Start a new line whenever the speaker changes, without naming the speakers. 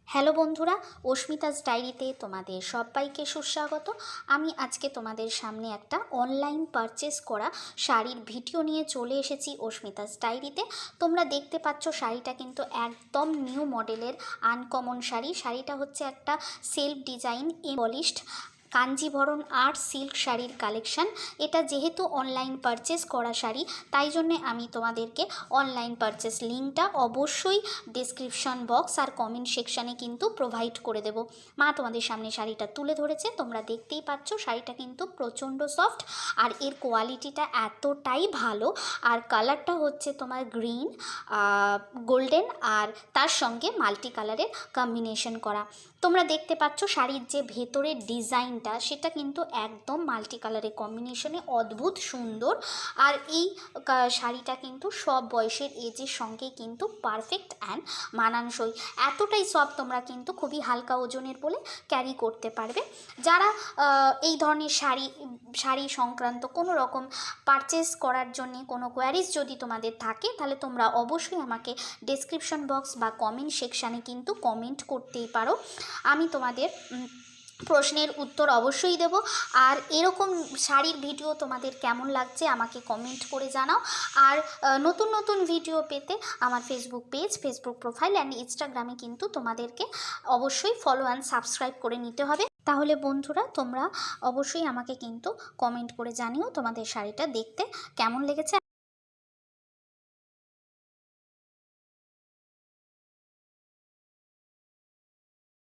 Hello বন্ধুরা, অস্মিতাস ডায়েরিতে তোমাদের সবাইকে সুস্বাগত। আমি আজকে তোমাদের সামনে একটা অনলাইন পারচেস করা শাড়ির ভিডিও নিয়ে চলে এসেছি অস্মিতাস ডায়েরিতে। তোমরা দেখতে পাচ্ছ শাড়িটা কিন্তু একদম নিউ মডেলের আনকমন শাড়ি। শাড়িটা হচ্ছে একটা সেলফ ডিজাইন এমবলিশড কাঞ্জিভরণ আর্ট সিল্ক শাড়ির কালেকশান। এটা যেহেতু অনলাইন পারচেস করা শাড়ি, তাই জন্যে আমি তোমাদেরকে অনলাইন পারচেস লিঙ্কটা অবশ্যই ডেসক্রিপশন বক্স আর কমেন্ট সেকশানে কিন্তু প্রোভাইড করে দেব। মা তোমাদের সামনে শাড়িটা তুলে ধরেছে, তোমরা দেখতেই পাচ্ছ। শাড়িটা কিন্তু প্রচণ্ড সফট আর এর কোয়ালিটিটা এতটাই ভালো। আর কালারটা হচ্ছে তোমার গ্রিন, গোল্ডেন, আর তার সঙ্গে মাল্টি কালারের কম্বিনেশন করা। তোমরা দেখতে পাচ্ছ শাড়ির যে ভেতরের ডিজাইনটা, সেটা কিন্তু একদম মাল্টি কালারের কম্বিনেশনে অদ্ভুত সুন্দর। আর এই শাড়িটা কিন্তু সব বয়সের এজের সঙ্গে কিন্তু পারফেক্ট অ্যান্ড মানানসই। এতটাই সফট, তোমরা কিন্তু খুবই হালকা ওজনের বলে ক্যারি করতে পারবে। যারা এই ধরনের শাড়ি সংক্রান্ত কোনো রকম পারচেস করার জন্য কোনো কোয়ারিজ যদি তোমাদের থাকে, তাহলে তোমরা অবশ্যই আমাকে ডেসক্রিপশন বক্স বা কমেন্ট সেকশানে কিন্তু কমেন্ট করতেই পারো। আমি তোমাদের প্রশ্নের উত্তর অবশ্যই দেব। আর এরকম শাড়ির ভিডিও তোমাদের কেমন লাগছে আমাকে কমেন্ট করে জানাও। আর নতুন নতুন ভিডিও পেতে আমার Facebook page, Facebook profile and ইনস্টাগ্রামে কিন্তু তোমাদেরকে অবশ্যই ফলো অ্যান্ড সাবস্ক্রাইব করে নিতে হবে। তাহলে বন্ধুরা, তোমরা অবশ্যই আমাকে কিন্তু কমেন্ট করে জানিও তোমাদের শাড়িটা দেখতে কেমন লেগেছে।